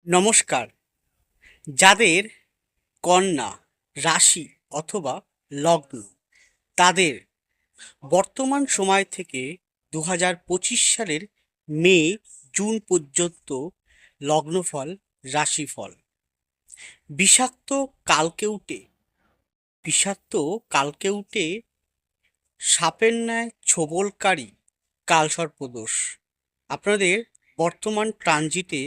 নমস্কার। যাদের কন্যা রাশি অথবা লগ্ন, তাদের বর্তমান সময় থেকে 2025 সালের মে জুন পর্যন্ত লগ্নফল, রাশিফল। বিষাক্ত কালকেউটে বিষাক্ত কালকেউটে সাপের ন্যায় ছোবলকারী কালসর্পদোষ আপনাদের বর্তমান ট্রানজিটে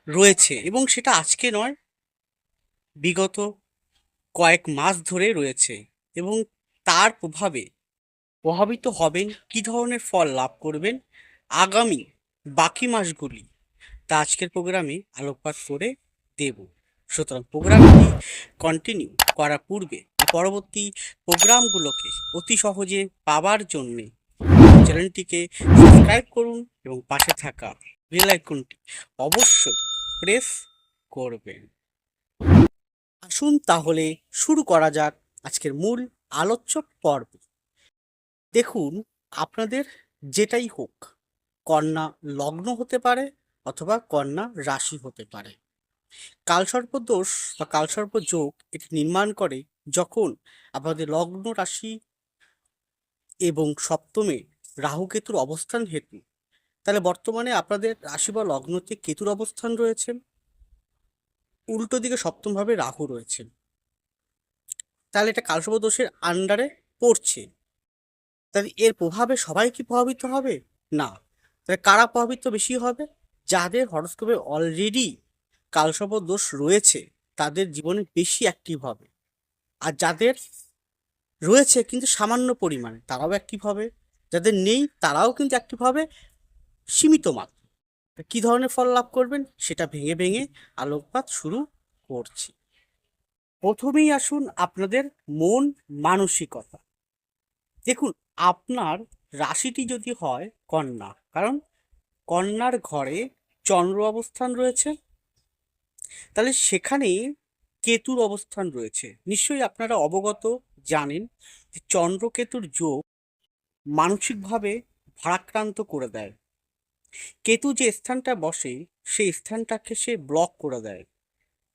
রয়েছে, এবং সেটা আজকে নয়, বিগত কয়েক মাস ধরে রয়েছে। এবং তার প্রভাবে প্রভাবিত হবেন, কী ধরনের ফল লাভ করবেন আগামী বাকি মাসগুলি, তা আজকের প্রোগ্রামে আলোকপাত করে দেব। সুতরাং প্রোগ্রামটি কন্টিনিউ করার পূর্বে পরবর্তী প্রোগ্রামগুলোকে অতি সহজে পাওয়ার জন্যে চ্যানেলটিকে সাবস্ক্রাইব করুন এবং পাশে থাকা বেল আইকনটি অবশ্যই প্রেস করবেন। আসুন তাহলে শুরু করা যাক আজকের মূল আলোচ্য পর্ব। দেখুন, আপনাদের যেটাই হোক, কন্যা লগ্ন হতে পারে অথবা কন্যা রাশি হতে পারে, কালসর্প দোষ বা কালসর্প যোগ এটি নির্মাণ করে যখন আপনাদের লগ্ন, রাশি এবং সপ্তমে রাহু কেতুর অবস্থান হেতু। তাহলে বর্তমানে আপনাদের রাশি বা লগ্নতে কেতুর অবস্থান রয়েছে, উল্টো দিকে সপ্তমভাবে রাহু রয়েছে। তাহলে এটা কালসর্প দোষের আন্ডারে পড়ছে। তাহলে এর প্রভাবে সবাই কি প্রভাবিত হবে? না। তাহলে কারা প্রভাবিত বেশি হবে? যাদের হরোস্কোপে অলরেডি কালসর্প দোষ রয়েছে তাদের জীবনে বেশি অ্যাক্টিভ হবে, আর যাদের রয়েছে কিন্তু সামান্য পরিমাণে তারাও অ্যাক্টিভ হবে, যাদের নেই তারাও কিন্তু অ্যাক্টিভ হবে সীমিত মাত্রা। কি ধরনের ফল লাভ করবেন সেটা ভেঙে ভেঙে আলোকপাত শুরু করছি। প্রথমেই আসুন আপনাদের মন মানসিকতা। দেখুন, আপনার রাশিটি যদি হয় কন্যা, কারণ কন্যার ঘরে চন্দ্র অবস্থান রয়েছে, তাহলে সেখানে কেতুর অবস্থান রয়েছে। নিশ্চয়ই আপনারা অবগত, জানেন যে চন্দ্র কেতুর যোগ মানসিকভাবে ভারাক্রান্ত করে দেয়। কেতু যে স্থানটা বসে সেই স্থানটাকে সে ব্লক করে দেয়।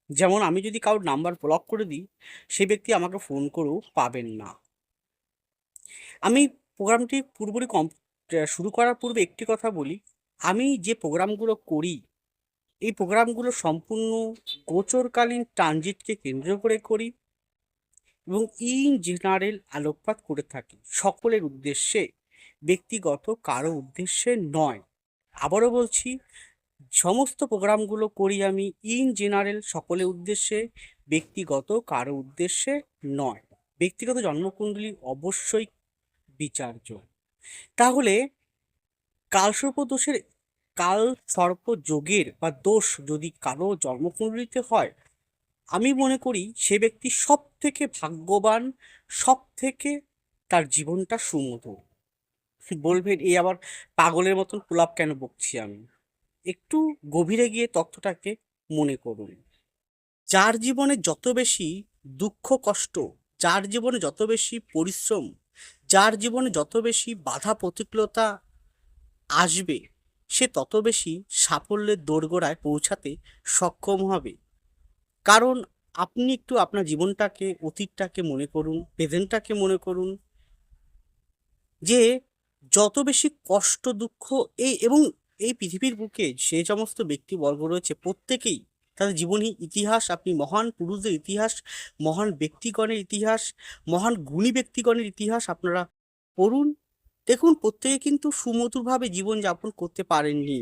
যেমন আমি যদি কারোর নাম্বার ব্লক করে দিই, সেই ব্যক্তি আমাকে ফোন করেও পাবেন না। আমি প্রোগ্রামটি পুরোপুরি শুরু করার পূর্বে একটি কথা বলি, আমি যে প্রোগ্রামগুলো করি, এই প্রোগ্রামগুলো সম্পূর্ণ গোচরকালীন ট্রানজিটকে কেন্দ্র করে করি এবং ইন জেনারেল আলোকপাত করে থাকি, সকলের উদ্দেশ্যে, ব্যক্তিগত কারো উদ্দেশ্যে নয়। আবারও বলছি, সমস্ত প্রোগ্রামগুলো করি আমি ইন জেনারেল, সকলের উদ্দেশ্যে, ব্যক্তিগত কারো উদ্দেশ্যে নয়। ব্যক্তিগত জন্মকুণ্ডলী অবশ্যই বিচার্য। তাহলে কালসর্প দোষের, কাল সর্প যোগের বা দোষ যদি কারো জন্মকুণ্ডলিতে হয়, আমি মনে করি সে ব্যক্তি সব থেকে ভাগ্যবান, সব থেকে তার জীবনটা সুমধুর। বলবেন এই আবার পাগলের মতন প্রলাপ কেন বকছি আমি? একটু গভীরে গিয়ে তথ্যটাকে মনে করুন। যার জীবনে যত বেশি দুঃখ কষ্ট, যার জীবনে যত বেশি পরিশ্রম, যার জীবনে যত বেশি বাধা প্রতিকূলতা আসবে, সে তত বেশি সাফল্যের দোরগোড়ায় পৌঁছাতে সক্ষম হবে। কারণ আপনি একটু আপনার জীবনটাকে, অতীতটাকে মনে করুন, প্রেজেন্টটাকে মনে করুন, যে যত বেশি কষ্ট দুঃখ এবং এই পৃথিবীর বুকে যে সমস্ত ব্যক্তিবর্গ রয়েছে প্রত্যেকেই তাদের জীবনী ইতিহাস, আপনি মহান পুরুষদের ইতিহাস, মহান ব্যক্তিগণের ইতিহাস, মহান গুণী ব্যক্তিগণের ইতিহাস আপনারা পড়ুন। দেখুন, প্রত্যেকে কিন্তু সুমধুরভাবে জীবনযাপন করতে পারেননি,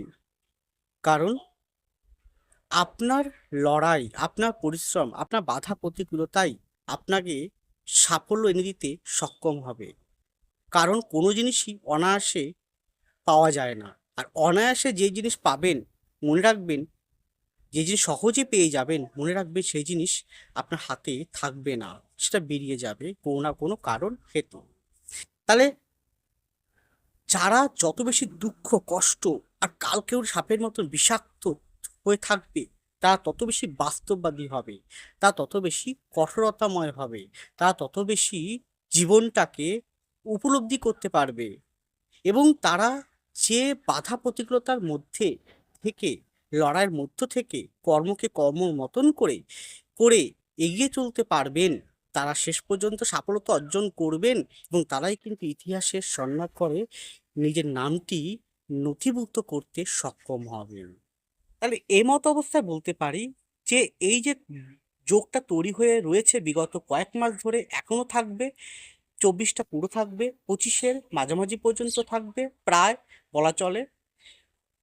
কারণ আপনার লড়াই, আপনার পরিশ্রম, আপনার বাধা প্রতিকূলতাই আপনাকে সাফল্য এনে দিতে সক্ষম হবে। কারণ কোনো জিনিসই অনায়াসে পাওয়া যায় না, আর অনায়াসে যে জিনিস পাবেন, মনে রাখবেন, যে জিনিস সহজে পেয়ে যাবেন, মনে রাখবেন সেই জিনিস আপনার হাতে থাকবে না, সেটা বেরিয়ে যাবে কোনো না কোনো কারণ হেতু। তাহলে যারা যত বেশি দুঃখ কষ্ট আর কালকের সাপের মতন বিষাক্ত হয়ে থাকবে, তারা তত বেশি বাস্তববাদী হবে, তা তত বেশি কঠোরতাময় হবে, তা তত বেশি জীবনটাকে উপলব্ধি করতে পারবে। এবং তারা যে বাধা প্রতিকূলতার মধ্যে থেকে লড়াইয়ের মধ্য থেকে কর্মকে কর্মর মতন করে করে এগিয়ে চলতে পারবেন, তারা শেষ পর্যন্ত সাফল্যতা অর্জন করবেন এবং তারাই কিন্তু ইতিহাসের স্বর্ণাক্ষরে নিজের নামটি নথিভুক্ত করতে সক্ষম হবেন। তাহলে এই মত অবস্থায় বলতে পারি যে এই যে যোগটা তৈরি হয়ে রয়েছে বিগত কয়েক মাস ধরে, এখনো থাকবে। 24টা পুরো থাকবে, 25-এর মাঝামাঝি পর্যন্ত থাকবে প্রায় বলা চলে।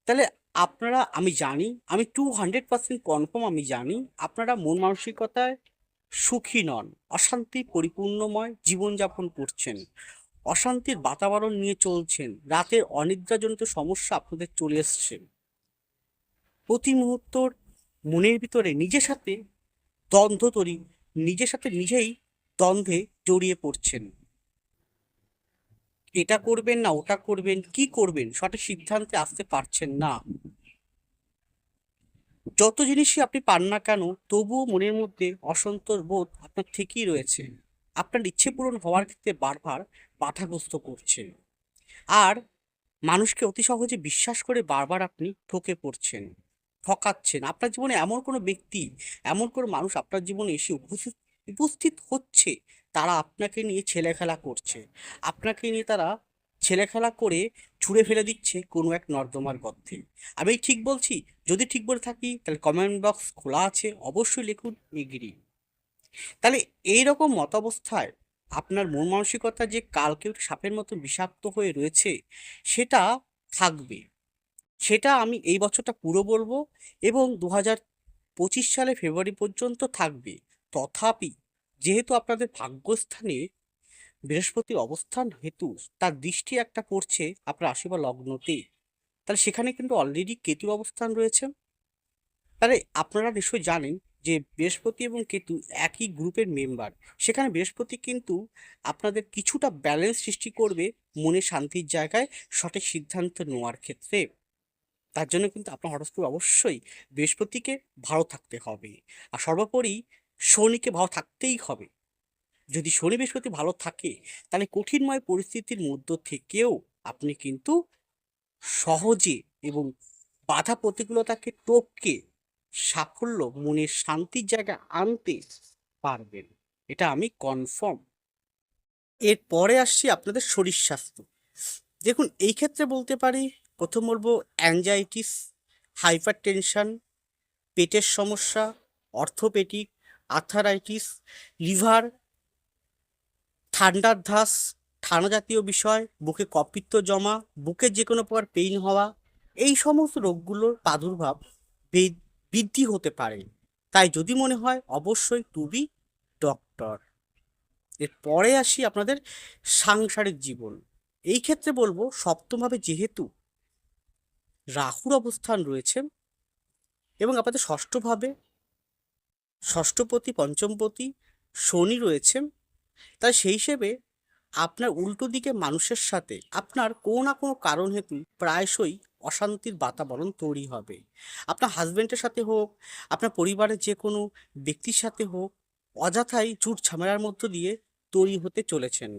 তাহলে আপনারা, আমি জানি, আমি 200% কনফার্ম, আমি জানি আপনারা মন মানসিকতায় সুখী নন, অশান্তি পরিপূর্ণময় জীবনযাপন করছেন, অশান্তির বাতাবরণ নিয়ে চলছেন, রাতের অনিদ্রাজনিত সমস্যা আপনাদের চলে এসছে, প্রতি মুহূর্তর মনের ভিতরে নিজের সাথে দ্বন্দ্ব তৈরি, নিজের সাথে নিজেই দ্বন্দ্বে জড়িয়ে পড়ছেন। এটা করবেন না ওটা করবেন, কি করবেন সঠিক সিদ্ধান্তে আসতে পারছেন না। যত জিনিসই আপনি পান না কেন, তবুও মনের মধ্যে অসন্তোষ বোধ আপনার থেকেই রয়েছে, আপনার ইচ্ছে পূরণ হওয়ার ক্ষেত্রে বারবার বাধাগ্রস্ত করছে। আর মানুষকে অতি সহজে বিশ্বাস করে বারবার আপনি ঠকে পড়ছেন, ঠকাচ্ছেন। আপনার জীবনে এমন কোনো ব্যক্তি, এমন কোনো মানুষ আপনার জীবনে এসে উপস্থিত উপস্থিত হচ্ছে, তারা আপনাকে নিয়ে ছেলেখেলা করছে, আপনাকে নিয়ে তারা ছেলেখেলা করে ছুঁড়ে ফেলে দিচ্ছে কোনো এক নর্দমার গর্তে। আমি ঠিক বলছি? যদি ঠিক বলে থাকি তাহলে কমেন্ট বক্স খোলা আছে, অবশ্যই লিখুন এগ্রি। তাহলে এইরকম মতাবস্থায় আপনার মন মানসিকতা যে কালকেও সাপের মতো বিষাক্ত হয়ে রয়েছে, সেটা থাকবে। সেটা আমি এই বছরটা পুরো বলবো এবং 2025 সালে ফেব্রুয়ারি পর্যন্ত থাকবে। তথাপি যেহেতু আপনাদের ভাগ্যস্থানে বৃহস্পতির অবস্থান হেতু তার দৃষ্টি একটা পড়ছে আপনার রাশি বা লগ্নতে, তাহলে সেখানে কিন্তু অলরেডি কেতুর অবস্থান রয়েছে। তাহলে আপনারা নিশ্চয়ই জানেন যে বৃহস্পতি এবং কেতু একই গ্রুপের মেম্বার। সেখানে বৃহস্পতি কিন্তু আপনাদের কিছুটা ব্যালেন্স সৃষ্টি করবে মনে শান্তির জায়গায় সঠিক সিদ্ধান্ত নেওয়ার ক্ষেত্রে। তার জন্য কিন্তু আপনার হরস্কোপে অবশ্যই বৃহস্পতিকে ভালো থাকতে হবে, আর সর্বোপরি শনিকে ভালো থাকতেই হবে। যদি শনি বৃহস্পতি ভালো থাকে, তাহলে কঠিনময় পরিস্থিতির মধ্য থেকেও আপনি কিন্তু সহজে এবং বাধা প্রতিকূলতাকে টপকে সাফল্য, মনের শান্তির জায়গা আনতে পারবেন। এটা আমি কনফার্ম। এরপরে আসছি আপনাদের শরীর স্বাস্থ্য। দেখুন, এই ক্ষেত্রে বলতে পারি, প্রথম বলবো অ্যাংজাইটিস, হাইপার টেনশন, পেটের সমস্যা, অর্থোপেডিক, আর্থারাইটিস, লিভার, ঠান্ডার ধাস, ঠান্ডা জাতীয় বিষয়, বুকে কপিত্ত জমা, বুকে যে কোনো প্রকার পেইন হওয়া, এই সমস্ত রোগগুলোর প্রাদুর্ভাব বৃদ্ধি হতে পারে। তাই যদি মনে হয় অবশ্যই টু বি ডক্টর। এরপরে আসি আপনাদের সাংসারিক জীবন। এই ক্ষেত্রে বলবো সপ্তমভাবে যেহেতু রাহুর অবস্থান রয়েছে এবং আপনাদের ষষ্ঠভাবে ষষ্ঠপতি পঞ্চমপতি শনি রয়েছে, তাই সেই হিসেবে আপনার উল্টো দিকে মানুষের সাথে আপনার কোনো না কোনো কারণ হেতু প্রায়শই অশান্তির বাতাবরণ তৈরি হবে। আপনার হাজব্যান্ডের সাথে হোক, আপনার পরিবারের যে কোনো ব্যক্তির সাথে হোক, অযথাই ঝুট ঝামেলার মধ্য দিয়ে তৈরি হতে চলেছেন।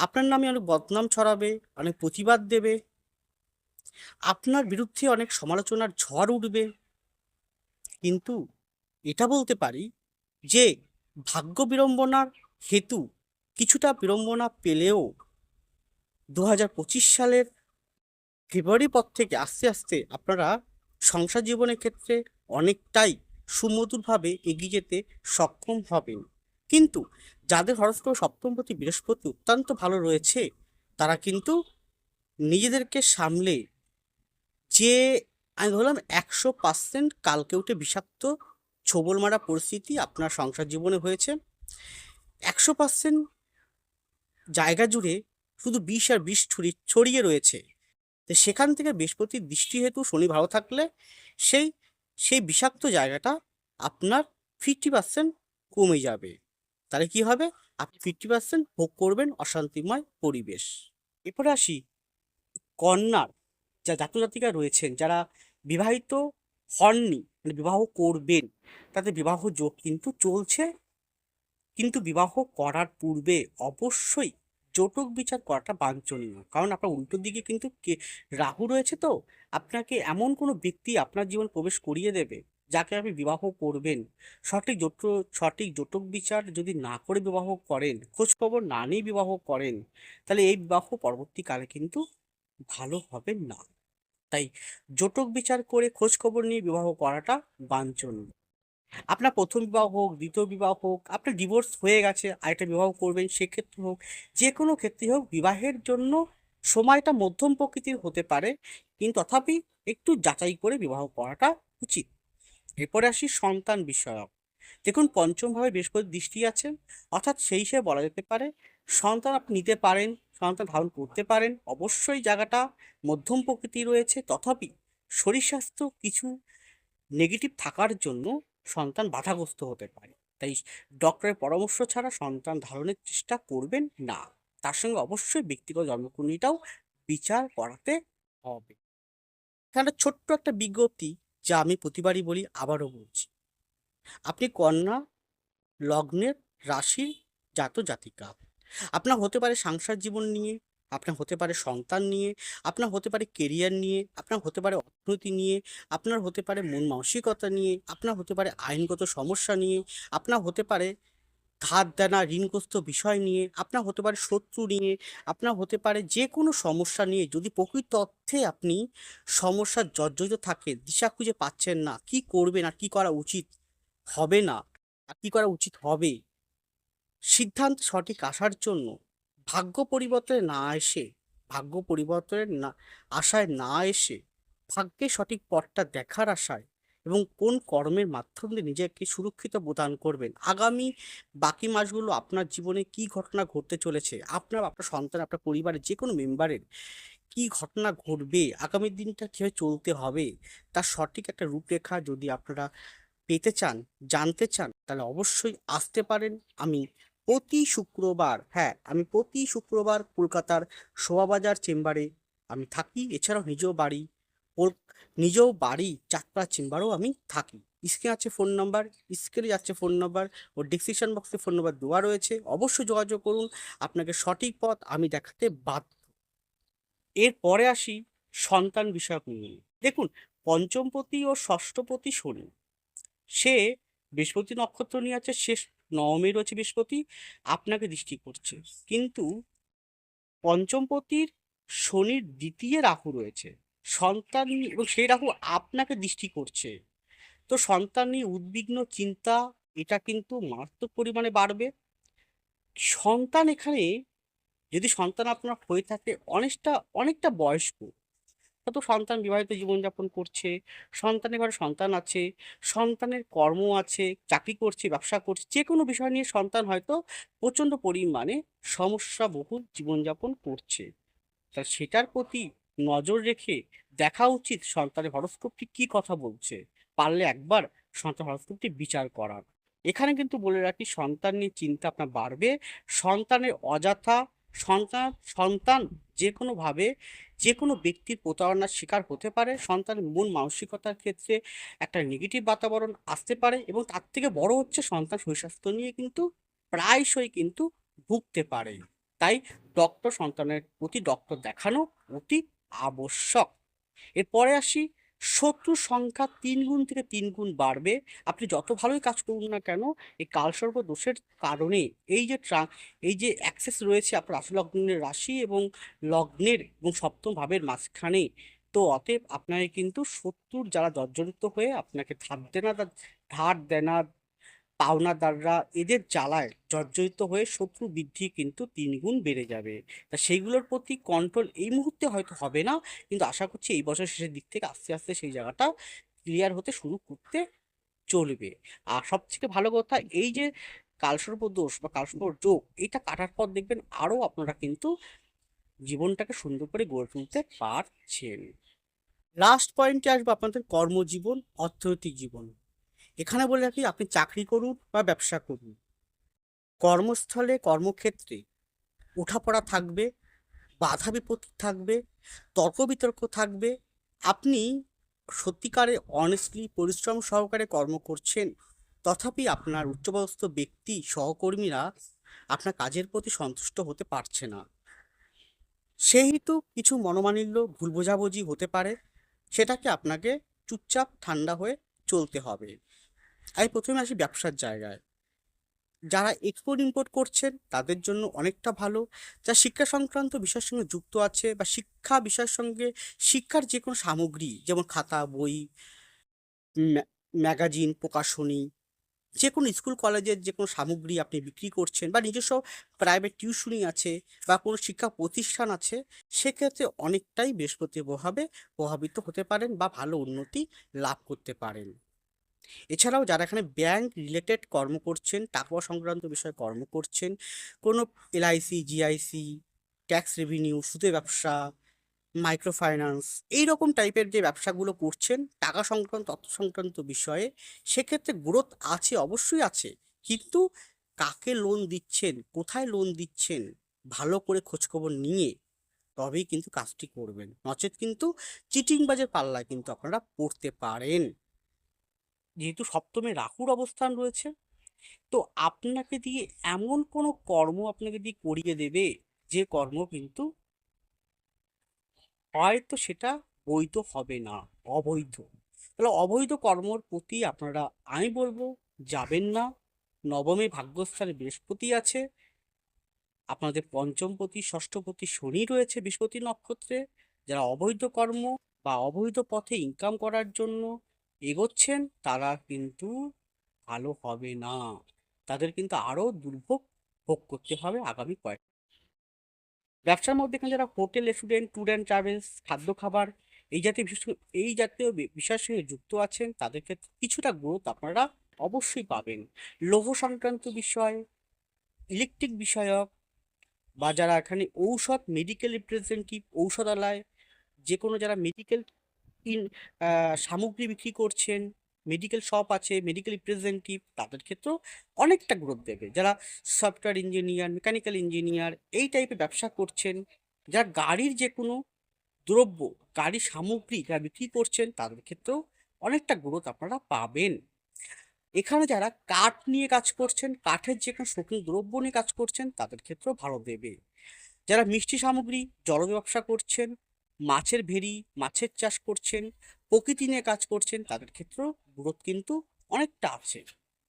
আপনার নামে অনেক বদনাম ছড়াবে, অনেক প্রতিবাদ দেবে, আপনার বিরুদ্ধে অনেক সমালোচনার ঝড় উঠবে। কিন্তু এটা বলতে পারি যে ভাগ্য বিড়ম্বনার হেতু কিছুটা বিড়ম্বনা পেলেও 2025 সালের ফেব্রুয়ারি পর থেকে আস্তে আস্তে আপনারা সংসার জীবনের ক্ষেত্রে অনেকটাই সুমধুরভাবে এগিয়ে যেতে সক্ষম হবেন। কিন্তু যাদের হরস্কোপ সপ্তমপতি বৃহস্পতি অত্যন্ত ভালো রয়েছে, তারা কিন্তু নিজেদেরকে সামলে, যে আমি বললাম 100% কালকে উঠে বিষাক্ত ছোবল মারা পরিস্থিতি আপনার সংসার জীবনে হয়েছে, 100% জায়গা জুড়ে শুধু বিষ আর বিষ ছড়িয়ে রয়েছে। তো সেখান থেকে বৃহস্পতির দৃষ্টি হেতু শনি ভালো থাকলে সেই সেই বিষাক্ত জায়গাটা আপনার 50% কমে যাবে। তাহলে কি হবে? আপনি 50% ভোগ করবেন অশান্তিময় পরিবেশ। এরপরে আসি কন্যার যা জাতক জাতিকা রয়েছেন, যারা বিবাহিত হননি, মানে বিবাহ করবেন, তাদের বিবাহ যোগ কিন্তু চলছে। কিন্তু বিবাহ করার পূর্বে অবশ্যই জটক বিচার করাটা বাঞ্ছনীয়, কারণ আপনার উল্টো দিকে কিন্তু রাহু রয়েছে। তো আপনাকে এমন কোনো ব্যক্তি আপনার জীবন প্রবেশ করিয়ে দেবে যাকে আপনি বিবাহ করবেন। সঠিক জটক বিচার যদি না করে বিবাহ করেন, খোঁজ খবর না নিয়ে বিবাহ করেন, তাহলে এই বিবাহ পরবর্তীকালে কিন্তু ভালো হবে না। তাই জটক বিচার করে খোঁজ খবর নিয়ে বিবাহ করাটা বাঞ্ছনীয়। আপনার প্রথম বিবাহ হোক, দ্বিতীয় বিবাহ হোক, আপনার ডিভোর্স হয়ে গেছে আরেকটা বিবাহ করবেন, সেক্ষেত্রে হোক, যে কোনো ক্ষেত্রে হোক, বিবাহের জন্য সময়টা মধ্যম প্রকৃতির হতে পারে, কিন্তু তথাপি একটু যাচাই করে বিবাহ করাটা উচিত। এরপরে আসি সন্তান বিষয়ক। দেখুন, পঞ্চম ভাবে বৃহস্পতির দৃষ্টি আছে, অর্থাৎ সেই হিসেবে বলা যেতে পারে সন্তান আপনি নিতে পারেন, সন্তান ধারণ করতে পারেন। অবশ্যই জায়গাটা মধ্যম প্রকৃতি রয়েছে, তথাপি শরীর স্বাস্থ্য কিছু নেগেটিভ থাকার জন্য সন্তান বাধাগ্রস্ত হতে পারে। তাই ডক্টরের পরামর্শ ছাড়া সন্তান ধারণের চেষ্টা করবেন না। তার সঙ্গে অবশ্যই ব্যক্তিগত জন্মকুণ্ডলীটাও বিচার করাতে হবে। এখানে ছোট্ট একটা বিজ্ঞপ্তি, যা আমি প্রতিবারই বলি, আবারও বলছি। আপনি কন্যা লগ্নের রাশির জাতিকা। আপনার হতে পারে সংসার জীবন নিয়ে, আপনার হতে পারে সন্তান নিয়ে, আপনার হতে পারে কেরিয়ার নিয়ে, আপনার হতে পারে অর্থনীতি নিয়ে, আপনার হতে পারে মন মানসিকতা নিয়ে, আপনার হতে পারে আইনগত সমস্যা নিয়ে, আপনার হতে পারে ধার দেনা ঋণগ্রস্ত বিষয় নিয়ে, আপনার হতে পারে শত্রু নিয়ে, আপনার হতে পারে যে কোনো সমস্যা নিয়ে। যদি প্রকৃত অর্থে আপনি সমস্যার জর্জরিত থাকেন, দিশা খুঁজে পাচ্ছেন না, কি করবেন আর কি করা উচিত হবে না, আর কি করা উচিত হবে, সিদ্ধান্ত সঠিক আসার জন্য ভাগ্য পরিবর্তনে না এসে, ভাগ্য পরিবর্তনের না আশায় না এসে, ভাগ্যের সঠিক পথটা দেখার আশায়, এবং কোন কর্মের মাধ্যম দিয়ে নিজেকে সুরক্ষিত প্রদান করবেন, আগামী বাকি মাসগুলো আপনার জীবনে কি ঘটনা ঘটতে চলেছে, আপনার সন্তান, আপনার পরিবারের যে কোনো মেম্বারের কি ঘটনা ঘটবে, আগামী দিনটা কীভাবে চলতে হবে, তার সঠিক একটা রূপরেখা যদি আপনারা পেতে চান, জানতে চান, তাহলে অবশ্যই আসতে পারেন। আমি প্রতি শুক্রবার কলকাতার শোভাবাজার চেম্বারে আমি থাকি। এছাড়াও নিজেও বাড়ি যাত্রা চেম্বারেও আমি থাকি। স্ক্রিনে যাচ্ছে ফোন নাম্বার ও ডিসক্রিপশন বক্সে ফোন নাম্বার দেওয়া রয়েছে। অবশ্যই যোগাযোগ করুন, আপনাকে সঠিক পথ আমি দেখাতে বাধ্য। এরপরে আসি সন্তান বিষয়ক নিয়ে। দেখুন, পঞ্চমপতি ও ষষ্ঠপতি শনি, সে বৃহস্পতি নক্ষত্র নিয়ে আছে, সে নবমে রয়েছে বৃহস্পতি, আপনাকে দৃষ্টি করছে। কিন্তু পঞ্চমপতির শনির দ্বিতীয় রাহু রয়েছে, সন্তান এবং সেই রাহু আপনাকে দৃষ্টি করছে। তো সন্তান নিয়ে উদ্বিগ্ন চিন্তা, এটা কিন্তু মারাত্মক পরিমাণে বাড়বে। সন্তান এখানে, যদি সন্তান আপনার হয়ে থাকে অনেকটা অনেকটা বয়স্ক, তো সন্তান বিবাহিত জীবনযাপন করছে, সন্তানের ঘরে সন্তান আছে, সন্তানের কর্ম আছে, চাকরি করছে, ব্যবসা করছে, যে কোনো বিষয় নিয়ে সন্তান হয়তো প্রচণ্ড পরিমাণে সমস্যাবহুল জীবনযাপন করছে। তা সেটার প্রতি নজর রেখে দেখা উচিত সন্তানের হরোস্কোপটি কি কথা বলছে, পারলে একবার সন্তান হরোস্কোপটি বিচার করার। এখানে কিন্তু বলে রাখি, সন্তান নিয়ে চিন্তা আপনার বাড়বে। সন্তানের অযথা সন্তান সন্তান যে কোনোভাবে যে কোনো ব্যক্তির প্রতারণার শিকার হতে পারে। সন্তানের মন মানসিকতার ক্ষেত্রে একটা নেগেটিভ বাতাবরণ আসতে পারে, এবং তার থেকে বড় হচ্ছে সন্তান শরীর স্বাস্থ্য নিয়ে কিন্তু প্রায়শই কিন্তু ভুগতে পারে। তাই সন্তানের প্রতি ডক্টর দেখানো অতি আবশ্যক। এরপরে আসি, শত্রুর সংখ্যা 3 গুণ থেকে 3 গুণ বাড়বে। আপনি যত ভালোই কাজ করুন না কেন, এই কালসর্প দোষের কারণে এই যে অ্যাক্সেস রয়েছে আপনার রাশি লগ্নের রাশি এবং লগ্নের এবং সপ্তম ভাবের মাঝখানে, তো অতএব আপনাকে কিন্তু শত্রুর যারা জর্জরিত হয়ে আপনাকে ধার দেনা পাওনাদাররা, এদের জ্বালায় জর্জরিত হয়ে শত্রু বৃদ্ধি কিন্তু 3 গুণ বেড়ে যাবে। তা সেইগুলোর প্রতি কন্ট্রোল এই মুহূর্তে হয়তো হবে না, কিন্তু আশা করছি এই বছর শেষের দিক থেকে আস্তে আস্তে সেই জায়গাটা ক্লিয়ার হতে শুরু করতে চলবে। আর সবথেকে ভালো কথা, এই যে কালসর্প দোষ বা কালসর্প যোগ, এটা কাটার পর দেখবেন আরও আপনারা কিন্তু জীবনটাকে সুন্দর করে গড়ে তুলতে পারছেন। লাস্ট পয়েন্টে আসবো আপনাদের কর্মজীবন, অর্থনৈতিক জীবন। এখানে বলে রাখি, আপনি চাকরি করুন বা ব্যবসা করুন, কর্মস্থলে কর্মক্ষেত্রে ওঠাপড়া থাকবে, বাধা বিপত্তি থাকবে, তর্ক বিতর্ক থাকবে। আপনি সত্যিকারে অনেস্টলি পরিশ্রম সহকারে কর্ম করছেন, তথাপি আপনার উচ্চপদস্থ ব্যক্তি সহকর্মীরা আপনার কাজের প্রতি সন্তুষ্ট হতে পারছে না, সেহেতু কিছু মনোমালিন্য ভুল বোঝাবুঝি হতে পারে, সেটাকে আপনাকে চুপচাপ ঠান্ডা হয়ে চলতে হবে। আমি প্রথমে আসি ব্যবসার জায়গায়। যারা এক্সপোর্ট ইম্পোর্ট করছেন তাদের জন্য অনেকটা ভালো। যা শিক্ষা সংক্রান্ত বিষয়ের সঙ্গে যুক্ত আছে বা শিক্ষা বিষয়ের সঙ্গে শিক্ষার যে কোনো সামগ্রী, যেমন খাতা বই, ম্যাগাজিন, প্রকাশনী, যে কোনো স্কুল কলেজের যে কোনো সামগ্রী আপনি বিক্রি করছেন বা নিজস্ব প্রাইভেট টিউশনি আছে বা কোনো শিক্ষা প্রতিষ্ঠান আছে, সেক্ষেত্রে অনেকটাই বৃহস্পতিভাবে প্রভাবিত হতে পারেন বা ভালো উন্নতি লাভ করতে পারেন। এছাড়াও যারা এখানে ব্যাংক রিলেটেড কর্ম করছেন, টাকা সংক্রান্ত বিষয়ে কর্ম করছেন, কোনো এলআইসি, জিআইসি, ট্যাক্স রেভিনিউ, সুদের ব্যবসা, মাইক্রো ফাইন্যান্স, এইরকম টাইপের যে ব্যবসাগুলো করছেন টাকা সংক্রান্ত অর্থ সংক্রান্ত বিষয়ে, সেক্ষেত্রে গ্রোথ আছে, অবশ্যই আছে। কিন্তু কাকে লোন দিচ্ছেন, কোথায় লোন দিচ্ছেন, ভালো করে খোঁজখবর নিয়ে তবেই কিন্তু কাজটি করবেন, নচেত কিন্তু চিটিংবাজের পাল্লায় কিন্তু আপনারা পড়তে পারেন। যেহেতু সপ্তমে রাহুর অবস্থান রয়েছে, তো আপনাকে দিয়ে এমন কোনো কর্ম আপনাকে দিয়ে করিয়ে দেবে, যে কর্ম কিন্তু হয়তো সেটা বৈধ হবে না, অবৈধ। তাহলে অবৈধ কর্মর প্রতি আপনারা, আমি বলবো, যাবেন না। নবমে ভাগ্যস্থানে বৃহস্পতি আছে, আপনাদের পঞ্চমপতি ষষ্ঠপতি শনি রয়েছে বৃহস্পতি নক্ষত্রে। যারা অবৈধ কর্ম বা অবৈধ পথে ইনকাম করার জন্য এগোচ্ছেন তারা কিন্তু ভালো হবে না, তাদের কিন্তু আরো দুর্ভোগ ভোগ করতে হবে আগামী কয়েক। ব্যবসার মধ্যে এখানে যারা hotel, restaurant, tour and travels, খাদ্য খাবার, এই জাতীয় এই জাতীয় বিষয়ের সঙ্গে যুক্ত আছেন, তাদের ক্ষেত্রে কিছুটা গ্রোথ আপনারা অবশ্যই পাবেন। লৌহ সংক্রান্ত বিষয়, ইলেকট্রিক বিষয়ক, বা যারা এখানে ঔষধ, মেডিকেল রিপ্রেজেন্টেটিভ, ঔষধালয়, যে কোনো যারা মেডিকেল ইন সামগ্রী বিক্রি করছেন, মেডিকেল শপ আছে, মেডিকেল রিপ্রেজেন্টেটিভ, তাদের ক্ষেত্রেও অনেকটা গ্রোথ দেবে। যারা সফটওয়্যার ইঞ্জিনিয়ার, মেকানিক্যাল ইঞ্জিনিয়ার, এই টাইপের ব্যবসা করছেন, যারা গাড়ির যে কোনো দ্রব্য, গাড়ির সামগ্রী যারা বিক্রি করছেন, তাদের ক্ষেত্রেও অনেকটা গ্রোথ আপনারা পাবেন। এখানে যারা কাঠ নিয়ে কাজ করছেন, কাঠের যে কোনো শৌখিন দ্রব্য নিয়ে কাজ করছেন, তাদের ক্ষেত্রেও ভালো দেবে। যারা মিষ্টি সামগ্রী, জল ব্যবসা করছেন, মাছের ভেড়ি, মাছের চাষ করছেন, প্রকৃতি নিয়ে কাজ করছেন, তাদের ক্ষেত্রেও গ্রোথ কিন্তু অনেকটা আছে।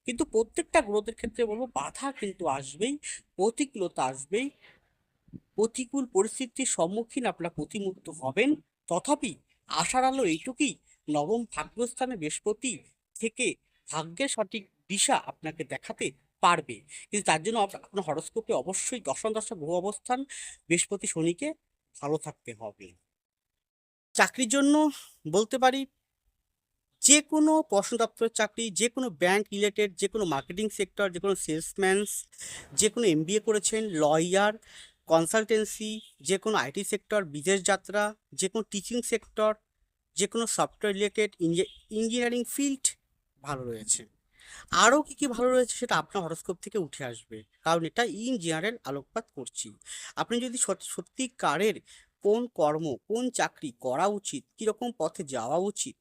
কিন্তু প্রত্যেকটা গ্রোথের ক্ষেত্রে বলবো বাধা কিন্তু আসবেই, প্রতিকূলতা আসবেই, প্রতিকূল পরিস্থিতির সম্মুখীন আপনারা প্রতিমুক্ত হবেন। তথাপি আশার আলো এইটুকুই, নবম ভাগ্যস্থানে বৃহস্পতি থেকে ভাগ্যের সঠিক দিশা আপনাকে দেখাতে পারবে। কিন্তু তার জন্য আপনার হরস্কোপে অবশ্যই দশম দশা গ্রহ অবস্থান বৃহস্পতি শনিকে ভালো থাকতে হবে। চাকরির জন্য বলতে পারি, যে কোনো প্রশ্ন দপ্তরের চাকরি, যে কোনো ব্যাংক রিলেটেড, যে কোনো মার্কেটিং সেক্টর, যে কোনো সেলসম্যানস, যে কোনো এমবিএ করেছেন, লয়ার, কনসালটেন্সি, যে কোনো আইটি সেক্টর, বিদেশ যাত্রা, যে কোনো টিচিং সেক্টর, যে কোনো সফটওয়্যার রিলেটেড, ইঞ্জিনিয়ারিং ফিল্ড ভালো রয়েছে। আরও কী কী ভালো রয়েছে সেটা আপনার হরস্কোপ থেকে উঠে আসবে, কারণ এটা ইন জেনারেল আলোকপাত করছি। আপনি যদি সত্যিকারের কোন কর্ম, কোন চাকরি করা উচিত, কীরকম পথে যাওয়া উচিত,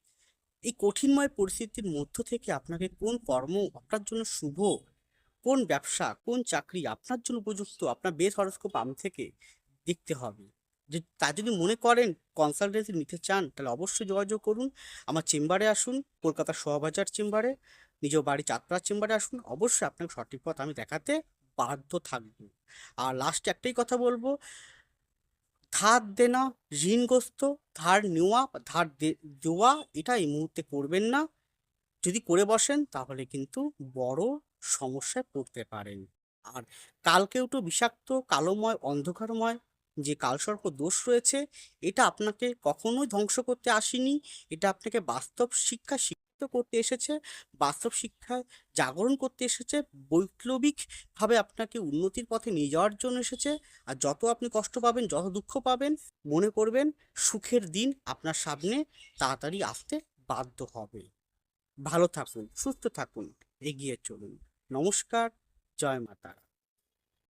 এই কঠিনময় পরিস্থিতির মধ্য থেকে আপনাকে কোন কর্ম আপনার জন্য শুভ, কোন ব্যবসা, কোন চাকরি আপনার জন্য উপযুক্ত, আপনার বেস হরস্কোপ আম থেকে দেখতে হবে। যে তা যদি মনে করেন কনসালটেন্সি নিতে চান, তাহলে অবশ্যই যোগাযোগ করুন। আমার চেম্বারে আসুন, কলকাতার শোভাবাজার চেম্বারে, নিজ বাড়ি চাঁদপাড়ার চেম্বারে আসুন, অবশ্যই আপনাকে সঠিক পথ আমি দেখাতে বাধ্য থাকবো। আর লাস্টে একটাই কথা বলবো, ধার দেনা, ঋণগ্রস্ত, ধার নেওয়া বা দেওয়া, এটা এই মুহূর্তে করবেন না। যদি করে বসেন তাহলে কিন্তু বড় সমস্যায় পড়তে পারেন। আর কালকেও তো বিষাক্ত, কালোময়, অন্ধকারময় যে কালসর্প দোষ রয়েছে, এটা আপনাকে কখনোই ধ্বংস করতে আসেনি, এটা আপনাকে বাস্তব শিক্ষা শিক্ষিত করতে এসেছে, বাস্তব শিক্ষায় জাগরণ করতে এসেছে, বৈপ্লবিকভাবে আপনাকে উন্নতির পথে নিয়ে যাওয়ার জন্য এসেছে। আর যত আপনি কষ্ট পাবেন, যত দুঃখ পাবেন, মনে করবেন সুখের দিন আপনার সামনে তাড়াতাড়ি আসতে বাধ্য হবে। ভালো থাকুন, সুস্থ থাকুন, এগিয়ে চলুন। নমস্কার, জয় মা তারা।